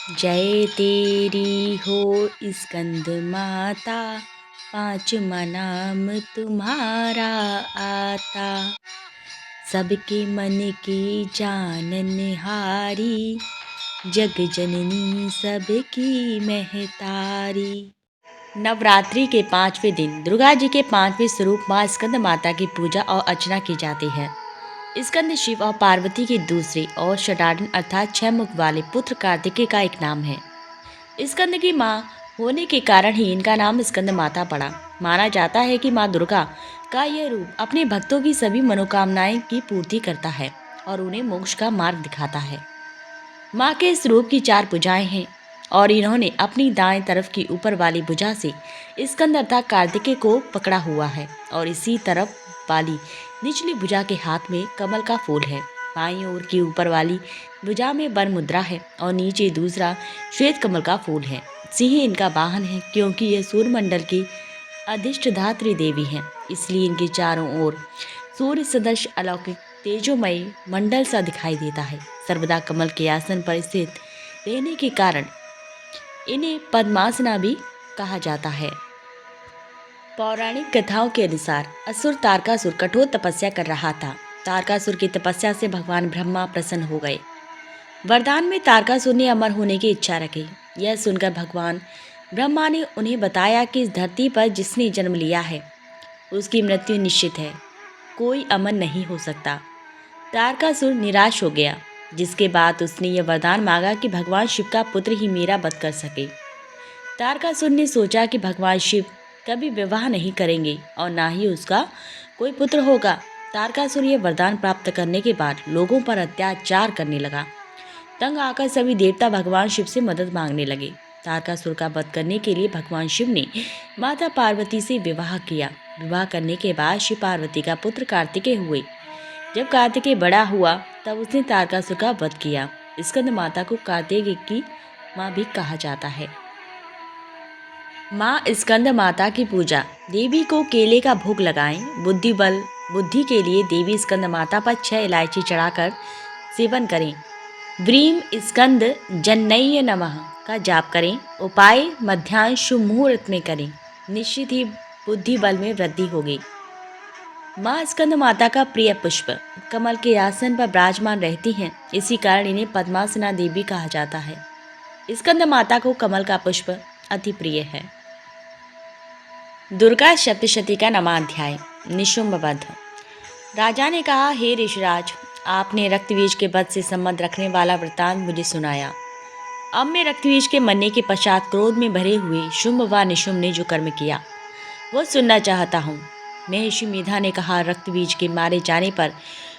जय तेरी हो स्कंद माता, पांचवा नाम तुम्हारा आता। सबके मन की जाननहारी, जग जननी सबकी महतारी। नवरात्रि के 5वें दिन दुर्गा जी के 5वें स्वरूप माँ स्कंद माता की पूजा और अर्चना की जाती है। स्कंद शिव और पार्वती के दूसरे और षडानन अर्थात 6 मुख वाले पुत्र कार्तिकेय का एक नाम है। स्कंद की माँ होने के कारण ही इनका नाम स्कंद माता पड़ा। माना जाता है कि माँ दुर्गा का यह रूप अपने भक्तों की सभी मनोकामनाएं की पूर्ति करता है और उन्हें मोक्ष का मार्ग दिखाता है। माँ के इस रूप की 4 भुजाएं हैं और इन्होंने अपनी दाएं तरफ की ऊपर वाली भुजा से स्कंद अर्थात कार्तिकेय को पकड़ा हुआ है और इसी तरफ वाली निचली भुजा के हाथ में कमल का फूल है। बाईं ओर की ऊपर वाली भुजा में वन मुद्रा है और नीचे दूसरा श्वेत कमल का फूल है। सिंह इनका वाहन है क्योंकि यह सूर्यमंडल की अधिष्ठात्री देवी हैं, इसलिए इनके चारों ओर सूर्य सदृश अलौकिक तेजोमय मंडल सा दिखाई देता है। सर्वदा कमल के आसन पर स्थित रहने के कारण इन्हें पद्मासना भी कहा जाता है। पौराणिक कथाओं के अनुसार असुर तारकासुर कठोर तपस्या कर रहा था। तारकासुर की तपस्या से भगवान ब्रह्मा प्रसन्न हो गए। वरदान में तारकासुर ने अमर होने की इच्छा रखी। यह सुनकर भगवान ब्रह्मा ने उन्हें बताया कि इस धरती पर जिसने जन्म लिया है उसकी मृत्यु निश्चित है, कोई अमर नहीं हो सकता। तारकासुर निराश हो गया, जिसके बाद उसने यह वरदान मांगा कि भगवान शिव का पुत्र ही मेरा वध कर सके। तारकासुर ने सोचा कि भगवान शिव कभी विवाह नहीं करेंगे और ना ही उसका कोई पुत्र होगा। तारकासुर यह वरदान प्राप्त करने के बाद लोगों पर अत्याचार करने लगा। तंग आकर सभी देवता भगवान शिव से मदद मांगने लगे। तारकासुर का वध करने के लिए भगवान शिव ने माता पार्वती से विवाह किया। विवाह करने के बाद शिव पार्वती का पुत्र कार्तिकेय हुए। जब कार्तिकेय बड़ा हुआ तब उसने तारकासुर का वध किया। स्कंद माता को कार्तिकेय की माँ भी कहा जाता है। माँ स्कंद माता की पूजा। देवी को केले का भोग लगाएं। बुद्धि के लिए देवी स्कंद माता पर 6 इलायची चढ़ाकर सेवन करें। व्रीम स्कंद जन्नय नमः का जाप करें। उपाय मध्याह्न शुभ मुहूर्त में करें, निश्चित ही बुद्धि बल में वृद्धि होगी। माँ स्कंद माता का प्रिय पुष्प कमल के आसन पर विराजमान रहती हैं, इसी कारण इन्हें पद्मासना देवी कहा जाता है। स्कंद माता को कमल का पुष्प अति प्रिय है। दुर्गा सप्तशती का नवाध्याय। निशुंभ वध। राजा ने कहा, हे ऋषिराज, आपने रक्तबीज के वध से संबंध रखने वाला वृत्तांत मुझे सुनाया। अब मैं रक्तबीज के मरने के पश्चात क्रोध में भरे हुए शुंभ व निशुंभ ने जो कर्म किया वो सुनना चाहता हूँ। महर्षि मेधा ने कहा, रक्तबीज के मारे जाने पर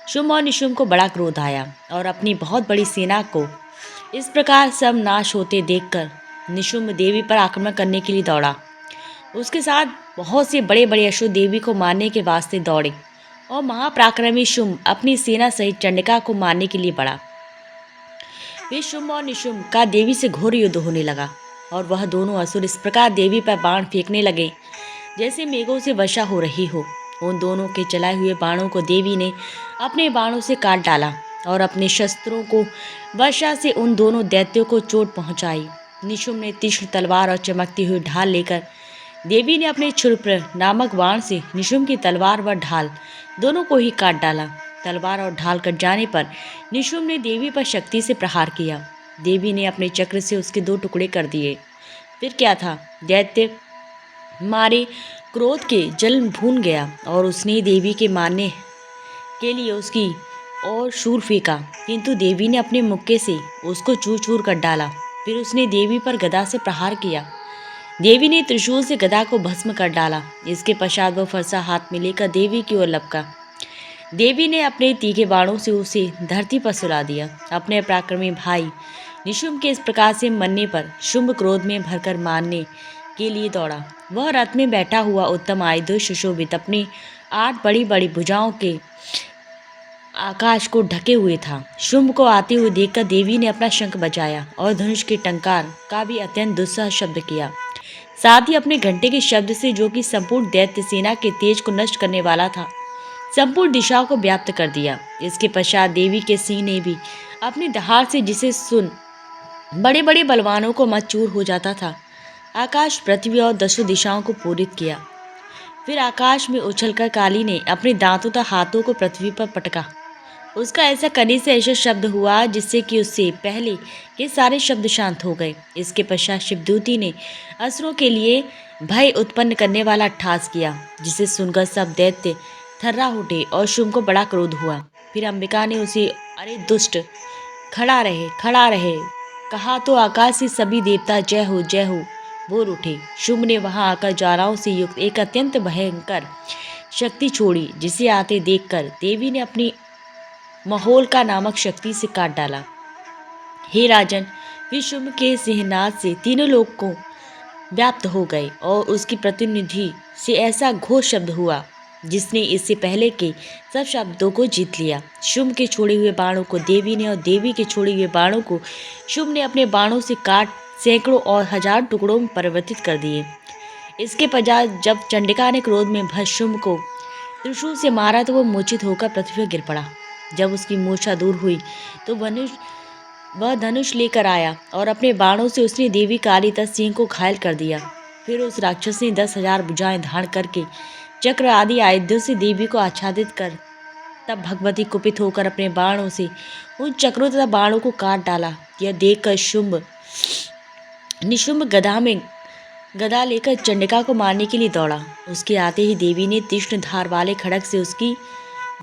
शुंभ और निशुंभ को बड़ा क्रोध आया और अपनी बहुत बड़ी सेना को इस प्रकार सब नाश होते देखकर निशुंभ देवी पर आक्रमण करने के लिए दौड़ा। उसके साथ बहुत से बड़े बड़े अश्व देवी को मारने के वास्ते दौड़े और महापराक्रमी शुंभ अपनी सेना सहित चंडिका को मारने के लिए बढ़ा। वे शुंभ और निशुंभ का देवी से घोर युद्ध होने लगा और वह दोनों असुर इस प्रकार देवी पर बाण फेंकने लगे जैसे मेघों से वर्षा हो रही हो। उन दोनों के चलाए हुए बाणों को देवी ने अपने बाणों से काट डाला और अपने शस्त्रों को वर्षा से उन दोनों दैत्यों को चोट पहुंचाई। निशुंभ ने तीक्ष्ण तलवार और चमकती हुई ढाल लेकर देवी ने अपने क्षुरप्र नामक बाण से निशुंभ की तलवार व ढाल दोनों को ही काट डाला। तलवार और ढाल कट जाने पर निशुंभ ने देवी पर शक्ति से प्रहार किया। देवी ने अपने चक्र से उसके 2 टुकड़े कर दिए। फिर क्या था, दैत्य मारे क्रोध के जल भून गया और उसने देवी के मारने के लिए उसकी और शूल फेंका, किंतु देवी ने अपने मुक्के से उसको चूर चूर कर डाला। फिर उसने देवी पर गदा से प्रहार किया। देवी ने त्रिशूल से गदा को भस्म कर डाला। इसके पश्चात वह फरसा हाथ में लेकर देवी की ओर लपका। देवी ने अपने तीखे बाणों से उसे धरती पर सुला दिया। अपने पराक्रमी भाई निशुंभ के इस प्रकार से मरने पर शुंभ क्रोध में भरकर मारने के लिए दौड़ा। वह रथ में बैठा हुआ उत्तम आयुध सुशोभित अपनी 8 बड़ी बड़ी भुजाओं के आकाश को ढके हुए था। शुंभ को आते हुए देखकर देवी ने अपना शंख बजाया और धनुष के टंकार का भी अत्यंत दुस्सह शब्द किया। साथ ही अपने घंटे के शब्द से, जो कि संपूर्ण दैत्य सेना के तेज को नष्ट करने वाला था, संपूर्ण दिशाओं को व्याप्त कर दिया। इसके पश्चात देवी के सिंह ने भी अपनी दहाड़ से जिसे सुन बड़े बड़े बलवानों को मत हो जाता था। आकाश, पृथ्वी और दसों दिशाओं को पूरित किया। फिर आकाश में उछलकर काली ने अपने दांतों तथा हाथों को पृथ्वी पर पटका। उसका ऐसा करने से ऐसा शब्द हुआ जिससे कि उससे पहले के सारे शब्द शांत हो गए। इसके पश्चात शिवदूती ने असुरों के लिए भय उत्पन्न करने वाला अट्टहास किया, जिसे सुनकर सब दैत्य थर्रा उठे और शुंभ को बड़ा क्रोध हुआ। फिर अंबिका ने उसे, अरे दुष्ट, खड़ा रहे कहा तो आकाश से सभी देवता जय हो बोल उठे। शुंभ ने वहां आकर ज्वालाओं से युक्त एक अत्यंत भयंकर शक्ति छोड़ी, जिसे आते देखकर देवी ने अपनी महोलका नामक शक्ति से काट डाला। हे राजन, विश्व के सिंहनाद से तीनों लोग को व्याप्त हो गए और उसकी प्रतिनिधि से ऐसा घोष शब्द हुआ जिसने इससे पहले के सब शब्दों को जीत लिया। शुंभ के छोड़े हुए बाणों को देवी ने और देवी के छोड़े हुए बाणों को शुंभ ने अपने बाणों से काट सैकड़ों और हजार टुकड़ों में परिवर्तित कर दिए। इसके पश्चात जब चंडिका ने क्रोध में भस शुंभ को त्रिशूल से मारा तो वो मूर्छित होकर पृथ्वी पर गिर पड़ा। जब उसकी मूर्छा दूर हुई तो वह धनुष लेकर आया और अपने बाणों से उसने देवी काली तथा सिंह को घायल कर दिया। फिर उस राक्षस ने 10,000 भुजाएं धारण करके चक्र आदि आयुधों से देवी को आच्छादित कर तब भगवती कुपित होकर अपने बाणों से उन चक्रों तथा बाणों को काट डाला। यह देखकर शुंभ निशुंभ गदा लेकर चंडिका को मारने के लिए दौड़ा। उसके आते ही देवी ने तीक्ष्ण धार वाले खड़ग से उसकी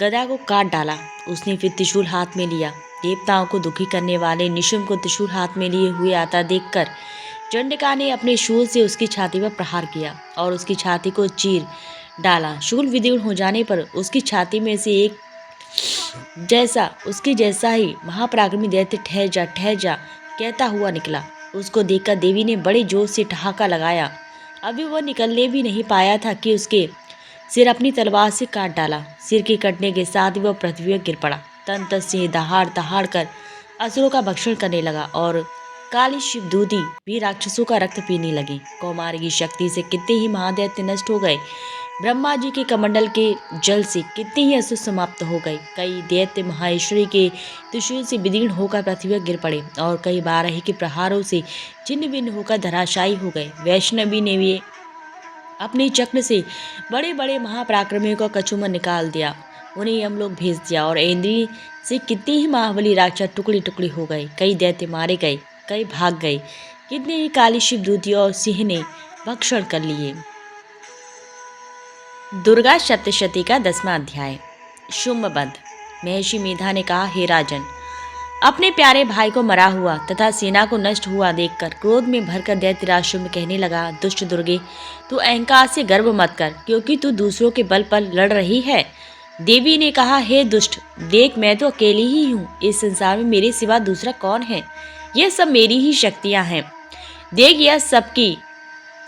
गदा को काट डाला। उसने फिर त्रिशूल हाथ में लिया। देवताओं को दुखी करने वाले निशुंभ को त्रिशूल हाथ में लिए हुए आता देखकर चंडिका ने अपने शूल से उसकी छाती पर प्रहार किया और उसकी छाती को चीर डाला। शूल विदीर्ण हो जाने पर उसकी छाती में से एक उसके जैसा ही महापराक्रमी दैत्य ठहर जा कहता हुआ निकला। उसको देखकर देवी ने बड़े जोर से ठहाका लगाया। अभी वह निकलने भी नहीं पाया था कि उसके सिर अपनी तलवार से काट डाला। सिर के कटने के साथ ही वह पृथ्वी पर गिर पड़ा। तन से दहाड़ कर असुरों का भक्षण करने लगा और काली शिवदूती भी राक्षसों का रक्त पीने लगी। कौमारी की शक्ति से कितने ही महादैत्य नष्ट हो गए। ब्रह्मा जी के कमंडल के जल से कितने ही असुर समाप्त हो गए। कई दैत्य महेश्वरी के त्रिशूल से विदीर्ण होकर पृथ्वी पर गिर पड़े और कई बारही के प्रहारों से छिन्न भिन्न होकर धराशायी हो गए। वैष्णवी ने भी अपने चक्र से बड़े बड़े महापराक्रमियों का कछुमन निकाल दिया। उन्हें यमलोक भेज दिया और इंद्री से कितने ही महाबली राक्षस टुकड़ी टुकड़ी हो गए। कई दैत्य मारे गए, कई भाग गए। कितने ही काली शिवदूती और सिंह ने भक्षण कर लिए। दुर्गा सप्तशती का 10वां अध्याय। शुंभवध। महर्षि मेधा ने कहा, हे राजन, अपने प्यारे भाई को मरा हुआ तथा सेना को नष्ट हुआ देखकर क्रोध में भरकर दैत्यराज शुंभ कहने लगा, दुष्ट दुर्गे, तू अहंकार से गर्व मत कर, क्योंकि तू दूसरों के बल पर लड़ रही है। देवी ने कहा, हे दुष्ट, देख, मैं तो अकेली ही हूँ। इस संसार में मेरे सिवा दूसरा कौन है? यह सब मेरी ही शक्तियाँ हैं। देख, यह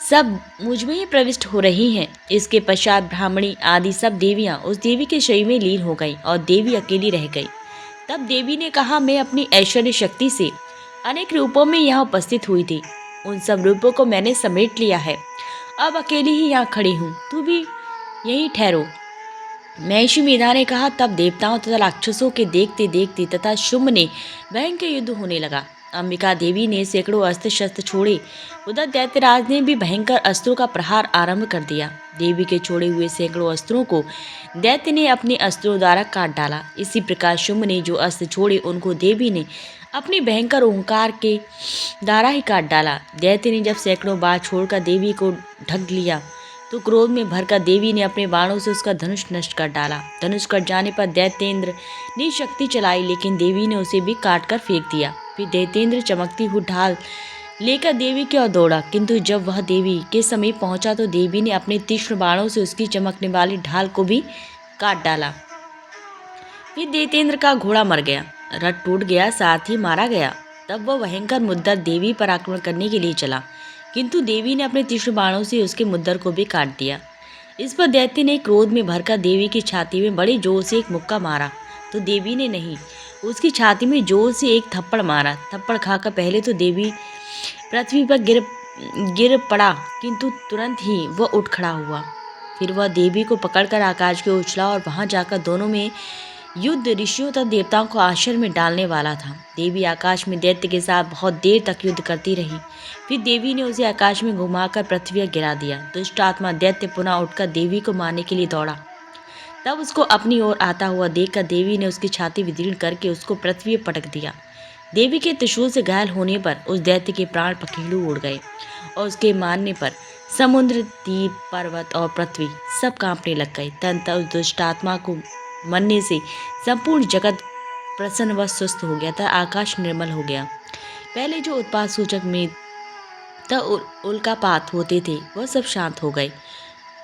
सब मुझ में ही प्रविष्ट हो रही हैं। इसके पश्चात ब्राह्मणी आदि सब देवियां उस देवी के शरीर में लीन हो गई और देवी अकेली रह गई। तब देवी ने कहा, मैं अपनी ऐश्वर्य शक्ति से अनेक रूपों में यहाँ उपस्थित हुई थी। उन सब रूपों को मैंने समेट लिया है। अब अकेली ही यहाँ खड़ी हूँ, तू भी यहीं ठहरो। महर्षि मेधा ने कहा। तब देवताओं तथा राक्षसों के देखते देखते तथा शुंभ ने भयंकर युद्ध होने लगा। अंबिका देवी ने सैकड़ों अस्त्र शस्त्र छोड़े। उधर दैत्यराज ने भी भयंकर अस्त्रों का प्रहार आरंभ कर दिया। देवी के छोड़े हुए सैकड़ों अस्त्रों को दैत्य ने अपने अस्त्रों द्वारा काट डाला। इसी प्रकार शुंभ ने जो अस्त्र छोड़े उनको देवी ने अपनी भयंकर ओंकार के द्वारा ही काट डाला। दैत्य ने जब सैकड़ों बार छोड़कर देवी को ढक लिया तो क्रोध में भरकर देवी ने अपने बाणों से उसका धनुष नष्ट कर डाला। धनुष कट जाने पर दैत्येंद्र ने शक्ति चलाई, लेकिन देवी ने उसे भी काट कर फेंक दिया। फिर दैत्येंद्र चमकती हुई ढाल लेकर देवी की ओर दौड़ा, किंतु जब वह देवी के समीप पहुंचा तो देवी ने अपने तीक्ष्ण बाणों से उसकी चमकने वाली ढाल को भी काट डाला। फिर दैत्येंद्र का घोड़ा मर गया, रथ टूट गया, साथ ही मारा गया। तब वह भयंकर मुद्दर देवी पर आक्रमण करने के लिए चला, किंतु देवी ने अपने तीक्ष्ण बाणों से उसके मुद्दर को भी काट दिया। इस पर दैत्य ने क्रोध में भरकर देवी की छाती में बड़े जोर से एक मुक्का मारा, तो देवी ने नहीं, उसकी छाती में जोर से एक थप्पड़ मारा। थप्पड़ खाकर पहले तो देवी पृथ्वी पर गिर पड़ा, किंतु तुरंत ही वह उठ खड़ा हुआ। फिर वह देवी को पकड़कर आकाश की ओर उछला और वहां जाकर दोनों में युद्ध ऋषियों तथा देवताओं को आश्चर्य में डालने वाला था। देवी आकाश में दैत्य के साथ बहुत देर तक युद्ध करती रही। फिर देवी ने उसे आकाश में घुमाकर पृथ्वी पर गिरा दिया। दुष्ट आत्मा दैत्य पुनः उठकर देवी को मारने के लिए दौड़ा। तब उसको अपनी ओर आता हुआ देखकर देवी ने उसकी छाती विदीर्ण करके उसको पृथ्वी पर पटक दिया। देवी के त्रिशूल से घायल होने पर उस दैत्य के प्राण पखेरु उड़ गए और उसके मारने पर समुद्र, द्वीप, पर्वत और पृथ्वी सब कांपने लग गए। तंत्र उस दुष्ट आत्मा को मरने से संपूर्ण जगत प्रसन्न व स्वस्थ हो गया था। आकाश निर्मल हो गया। पहले जो उत्पात सूचक में उल्कापात होते थे वह सब शांत हो गए।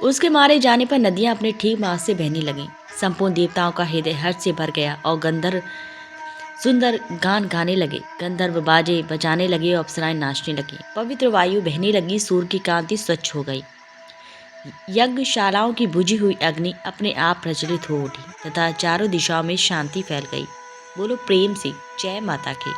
उसके मारे जाने पर नदियां अपने ठीक मार्ग से बहने लगीं। संपूर्ण देवताओं का हृदय हर्ष से भर गया और गंधर्व सुंदर गान गाने लगे। गंधर्व बाजे बजाने लगे और अप्सराएं नाचने लगी। पवित्र वायु बहने लगी। सूर्य की कांति स्वच्छ हो गई। यज्ञशालाओं की बुझी हुई अग्नि अपने आप प्रज्वलित हो उठी तथा चारों दिशाओं में शांति फैल गई। बोलो प्रेम से जय माता की।